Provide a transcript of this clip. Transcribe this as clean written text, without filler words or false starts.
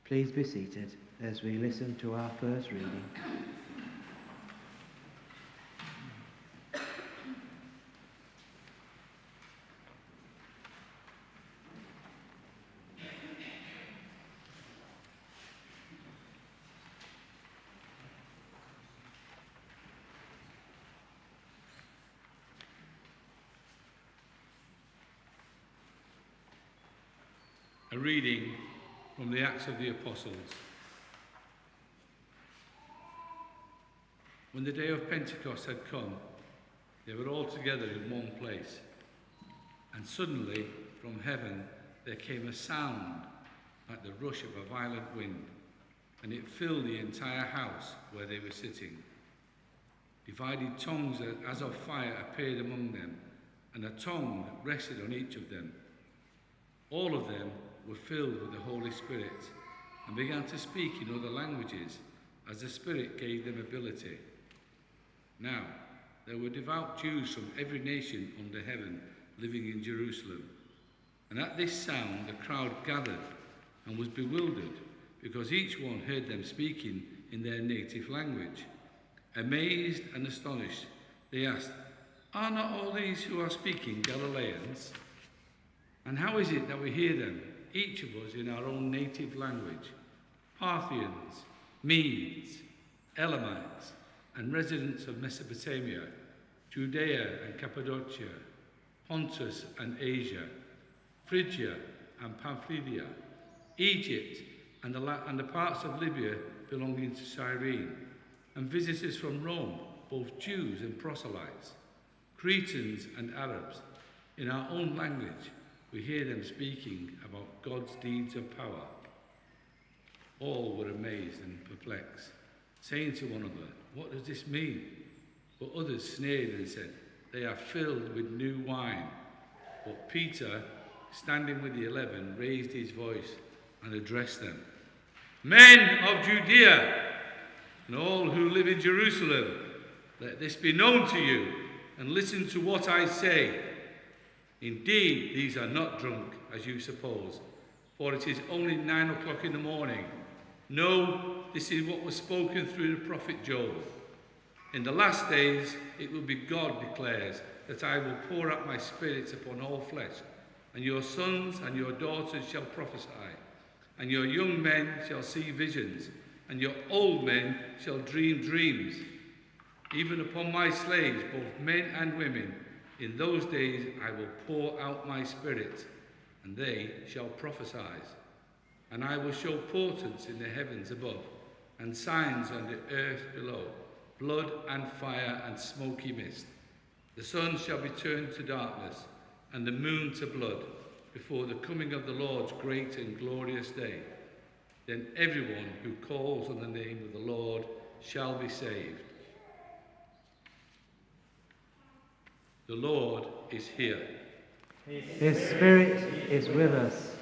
Please be seated as we listen to our first reading. A reading from the Acts of the Apostles. When the day of Pentecost had come, they were all together in one place. And suddenly, from heaven, there came a sound like the rush of a violent wind, and it filled the entire house where they were sitting. Divided tongues as of fire appeared among them, and a tongue rested on each of them. All of them were filled with the Holy Spirit and began to speak in other languages as the Spirit gave them ability. Now, there were devout Jews from every nation under heaven living in Jerusalem. And at this sound, the crowd gathered and was bewildered because each one heard them speaking in their native language. Amazed and astonished, they asked, "Are not all these who are speaking Galileans? And how is it that we hear them, each of us in our own native language? Parthians, Medes, Elamites, and residents of Mesopotamia, Judea and Cappadocia, Pontus and Asia, Phrygia and Pamphylia, Egypt and the parts of Libya belonging to Cyrene, and visitors from Rome, both Jews and proselytes, Cretans and Arabs. In our own language, we hear them speaking about God's deeds of power." All were amazed and perplexed, saying to one another, "What does this mean?" But others sneered and said, "They are filled with new wine." But Peter, standing with the 11, raised his voice and addressed them. "Men of Judea, and all who live in Jerusalem, let this be known to you, and listen to what I say. Indeed, these are not drunk, as you suppose, for it is only 9 o'clock in the morning. No, this is what was spoken through the prophet Joel. In the last days, it will be, God declares, that I will pour out my spirit upon all flesh, and your sons and your daughters shall prophesy, and your young men shall see visions, and your old men shall dream dreams. Even upon my slaves, both men and women, in those days I will pour out my spirit, and they shall prophesy. And I will show portents in the heavens above, and signs on the earth below, blood and fire and smoky mist. The sun shall be turned to darkness, and the moon to blood, before the coming of the Lord's great and glorious day. Then everyone who calls on the name of the Lord shall be saved." The Lord is here. His Spirit is with us.